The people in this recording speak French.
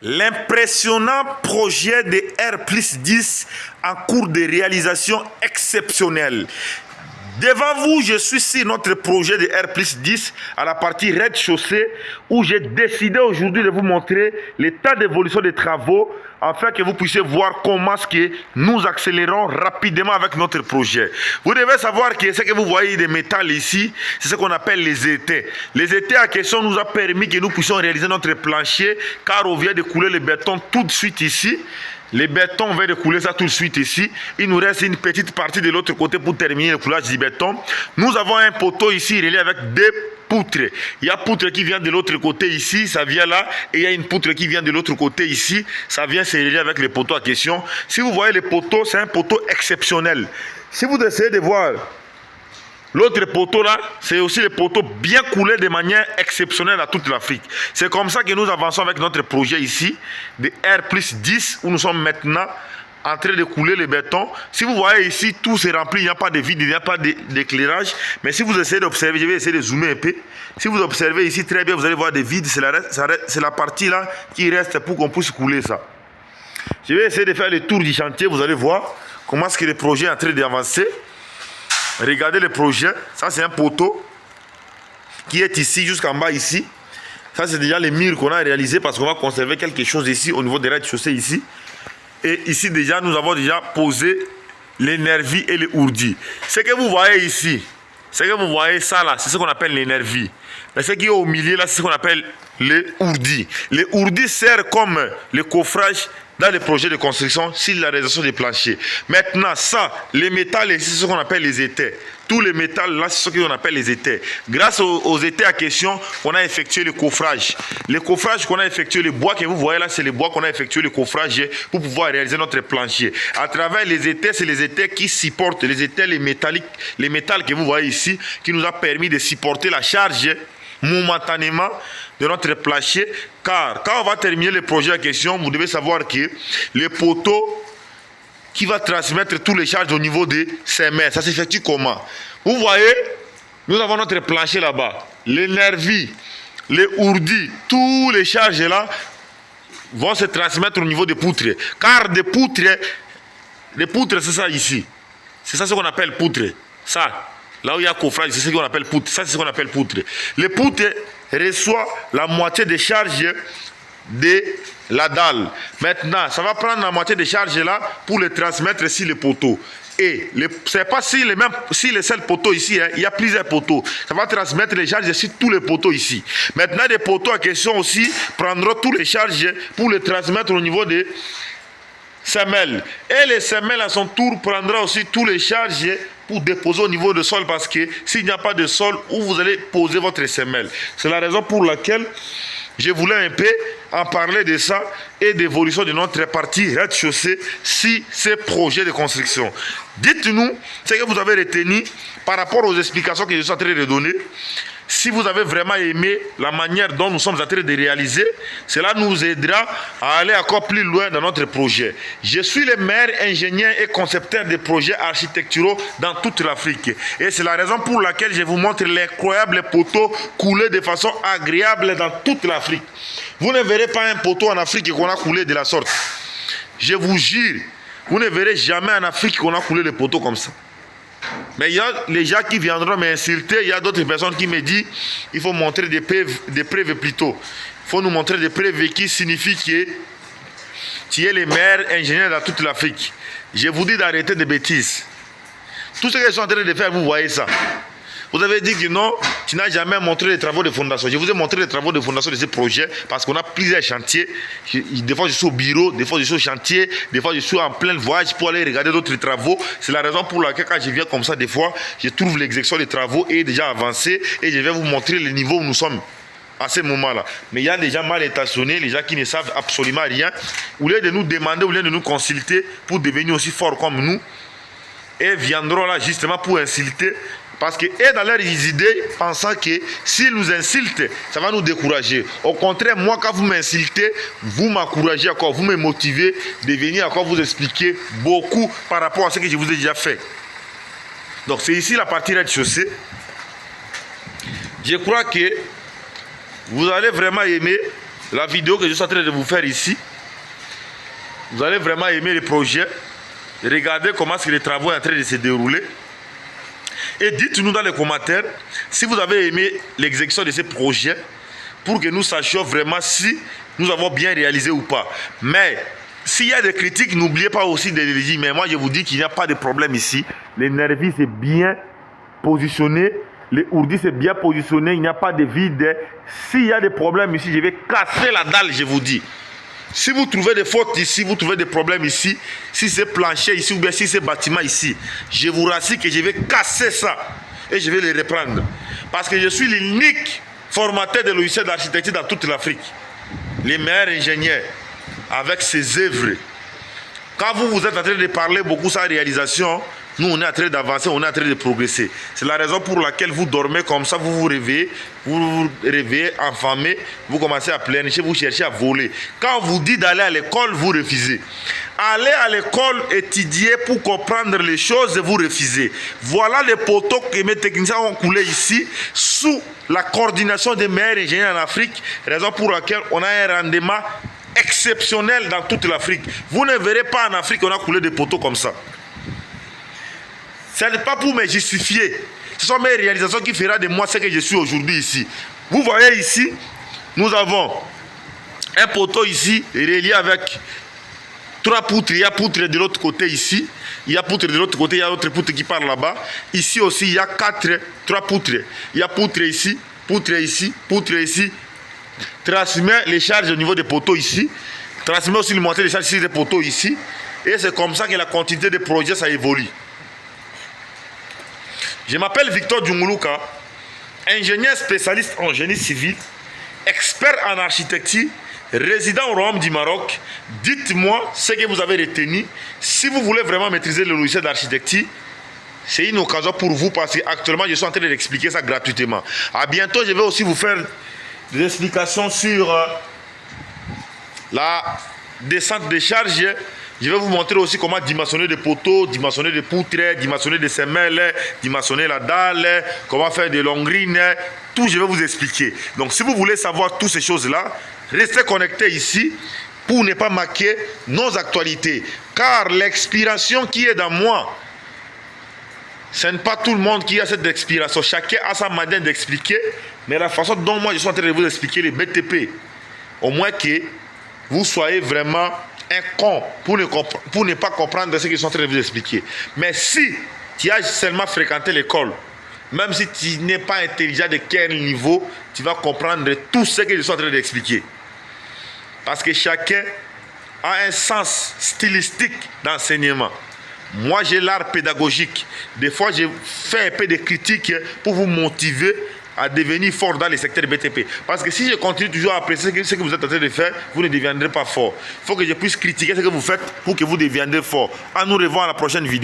L'impressionnant projet de R+10 en cours de réalisation exceptionnelle. Devant vous, je suis sur notre projet de R+10 à la partie rez-de-chaussée où j'ai décidé aujourd'hui de vous montrer l'état d'évolution des travaux afin que vous puissiez voir comment est-ce que nous accélérons rapidement avec notre projet. Vous devez savoir que ce que vous voyez des métals ici, c'est ce qu'on appelle les étais. Les étais en question nous a permis que nous puissions réaliser notre plancher car on vient de couler le béton tout de suite ici. Les bétons, on vient de couler ça tout de suite ici. Il nous reste une petite partie de l'autre côté pour terminer le coulage du béton. Nous avons un poteau ici relié avec deux poutres. Il y a poutre qui vient de l'autre côté ici, ça vient là. Et il y a une poutre qui vient de l'autre côté ici, ça vient se relier avec le poteau en question. Si vous voyez le poteau, c'est un poteau exceptionnel. Si vous essayez de voir l'autre poteau là, c'est aussi le poteau bien coulé de manière exceptionnelle à toute l'Afrique. C'est comme ça que nous avançons avec notre projet ici, de R+10, où nous sommes maintenant en train de couler le béton. Si vous voyez ici, tout se remplit, il n'y a pas de vide, il n'y a pas d'éclairage. Mais si vous essayez d'observer, je vais essayer de zoomer un peu. Si vous observez ici très bien, vous allez voir des vides, c'est la partie là qui reste pour qu'on puisse couler ça. Je vais essayer de faire le tour du chantier, vous allez voir comment est-ce que le projet est en train d'avancer. Regardez le projet, ça c'est un poteau qui est ici jusqu'en bas ici. Ça c'est déjà les murs qu'on a réalisés parce qu'on va conserver quelque chose ici au niveau des rez-de-chaussée ici. Et ici déjà nous avons déjà posé les nervis et les ourdis. Ce que vous voyez ici, ce que vous voyez ça là, c'est ce qu'on appelle les nervis. Mais ce qui est au milieu là, c'est ce qu'on appelle les ourdis. Les ourdis servent comme le coffrage dans les projets de construction sur la réalisation des planchers. Maintenant, ça, les métals, c'est ce qu'on appelle les étais. Tous les métals, là, c'est ce qu'on appelle les étais. Grâce aux étais en question, on a effectué le coffrage. Le coffrage qu'on a effectué, le bois que vous voyez là, c'est le bois qu'on a effectué le coffrage pour pouvoir réaliser notre plancher. À travers les étais, c'est les étais qui supportent, les étais, les métalliques, les métals que vous voyez ici, qui nous a permis de supporter la charge momentanément de notre plancher, car quand on va terminer le projet en question, vous devez savoir que le poteau qui va transmettre tous les charges au niveau de ses mains, ça s'effectue comment? Vous voyez, nous avons notre plancher là-bas, les nervis, les ourdis, tous les charges là vont se transmettre au niveau des poutres, car des poutres c'est ça ici, c'est ça ce qu'on appelle poutre, ça. Là où il y a coffrage, c'est ce qu'on appelle poutre. Ça, c'est ce qu'on appelle poutre. Le poutre reçoit la moitié des charges de la dalle. Maintenant, ça va prendre la moitié des charges là pour les transmettre sur le poteau. Et ce n'est pas si les seuls poteaux ici, hein, il y a plusieurs poteaux. Ça va transmettre les charges sur tous les poteaux ici. Maintenant, les poteaux en question aussi prendront tous les charges pour les transmettre au niveau des semelles. Et les semelles à son tour prendra aussi tous les charges pour déposer au niveau du sol, parce que s'il n'y a pas de sol où vous allez poser votre semelle. C'est la raison pour laquelle je voulais un peu en parler de ça et d'évolution de notre partie rez-de-chaussée si ces projets de construction. Dites-nous ce que vous avez retenu par rapport aux explications que je suis en train de donner. Si vous avez vraiment aimé la manière dont nous sommes en train de réaliser, cela nous aidera à aller encore plus loin dans notre projet. Je suis le meilleur ingénieur et concepteur de projets architecturaux dans toute l'Afrique. Et c'est la raison pour laquelle je vous montre l'incroyable poteau coulé de façon agréable dans toute l'Afrique. Vous ne verrez pas un poteau en Afrique qu'on a coulé de la sorte. Je vous jure, vous ne verrez jamais en Afrique qu'on a coulé des poteaux comme ça. Mais il y a les gens qui viendront m'insulter, il y a d'autres personnes qui me disent il faut montrer des preuves plutôt. Il faut nous montrer des preuves qui signifient que tu es le meilleur ingénieur dans toute l'Afrique. Je vous dis d'arrêter des bêtises. Tout ce que je suis en train de faire, vous voyez ça. Vous avez dit que non, tu n'as jamais montré les travaux de fondation. Je vous ai montré les travaux de fondation de ce projet parce qu'on a plusieurs chantiers. Des fois, je suis au bureau, des fois, je suis au chantier, des fois, je suis en plein voyage pour aller regarder d'autres travaux. C'est la raison pour laquelle, quand je viens comme ça, des fois, je trouve l'exécution des travaux est déjà avancée et je vais vous montrer le niveau où nous sommes à ce moment-là. Mais il y a des gens mal intentionnés, les gens qui ne savent absolument rien. Au lieu de nous demander, au lieu de nous consulter pour devenir aussi forts comme nous, et viendront là justement pour insulter. Parce qu'ils sont dans leurs idées, pensant que s'ils nous insultent, ça va nous décourager. Au contraire, moi, quand vous m'insultez, vous m'encouragez encore, vous me motivez de venir encore vous expliquer beaucoup par rapport à ce que je vous ai déjà fait. Donc, c'est ici la partie rez-de-chaussée. Je crois que vous allez vraiment aimer la vidéo que je suis en train de vous faire ici. Vous allez vraiment aimer le projet. Regardez comment les travaux sont en train de se dérouler. Et dites-nous dans les commentaires si vous avez aimé l'exécution de ce projet pour que nous sachions vraiment si nous avons bien réalisé ou pas. Mais s'il y a des critiques, n'oubliez pas aussi de les dire. Mais moi, je vous dis qu'il n'y a pas de problème ici. Les nervis, c'est bien positionné. Les ourdis, c'est bien positionné. Il n'y a pas de vide. S'il y a des problèmes ici, je vais casser la dalle, je vous dis. Si vous trouvez des fautes ici, vous trouvez des problèmes ici, si c'est plancher ici ou bien si c'est bâtiment ici, je vous rassure que je vais casser ça et je vais les reprendre. Parce que je suis l'unique formateur de logiciels d'architecture dans toute l'Afrique. Les meilleurs ingénieurs avec ces œuvres. Quand vous êtes en train de parler beaucoup sans réalisation, nous on est en train d'avancer, on est en train de progresser. C'est la raison pour laquelle vous dormez comme ça, vous vous réveillez, enfamé, vous commencez à pleurnicher, vous cherchez à voler. Quand on vous dit d'aller à l'école, vous refusez. Allez à l'école étudier pour comprendre les choses, vous refusez. Voilà les poteaux que mes techniciens ont coulés ici, sous la coordination des meilleurs ingénieurs en Afrique, raison pour laquelle on a un rendement exceptionnel dans toute l'Afrique. Vous ne verrez pas en Afrique qu'on a coulé des poteaux comme ça. Ce n'est pas pour me justifier. Ce sont mes réalisations qui feront de moi ce que je suis aujourd'hui ici. Vous voyez ici, nous avons un poteau ici relié avec 3 poutres. Il y a poutre de l'autre côté ici. Il y a poutre de l'autre côté, il y a autre poutre qui part là-bas. Ici aussi, il y a 3 poutres. Il y a poutre ici, poutre ici, poutre ici. Transmet les charges au niveau des poteaux ici. Transmet aussi le monter les charges ici des poteaux ici. Et c'est comme ça que la quantité de projets, ça évolue. Je m'appelle Victor Djunguluka, ingénieur spécialiste en génie civil, expert en architecture, résident au Royaume du Maroc. Dites-moi ce que vous avez retenu. Si vous voulez vraiment maîtriser le logiciel d'architecture, c'est une occasion pour vous parce qu'actuellement, je suis en train d'expliquer ça gratuitement. À bientôt, je vais aussi vous faire des explications sur la descente des charges. Je vais vous montrer aussi comment dimensionner des poteaux, dimensionner des poutres, dimensionner des semelles, dimensionner la dalle, comment faire des longrines. Tout, je vais vous expliquer. Donc, si vous voulez savoir toutes ces choses-là, restez connectés ici pour ne pas manquer nos actualités. Car l'expiration qui est dans moi, ce n'est pas tout le monde qui a cette expiration. Chacun a sa manière d'expliquer. Mais la façon dont moi je suis en train de vous expliquer les BTP, au moins que vous soyez vraiment un con pour ne pas comprendre ce que je suis en train de vous expliquer. Mais si tu as seulement fréquenté l'école, même si tu n'es pas intelligent de quel niveau, tu vas comprendre tout ce que je suis en train d'expliquer. Parce que chacun a un sens stylistique d'enseignement. Moi, j'ai l'art pédagogique. Des fois, je fais un peu de critiques pour vous motiver à devenir fort dans les secteurs BTP. Parce que si je continue toujours à apprécier ce que vous êtes en train de faire, vous ne deviendrez pas fort. Il faut que je puisse critiquer ce que vous faites pour que vous deviendrez fort. À nous revoir à la prochaine vidéo.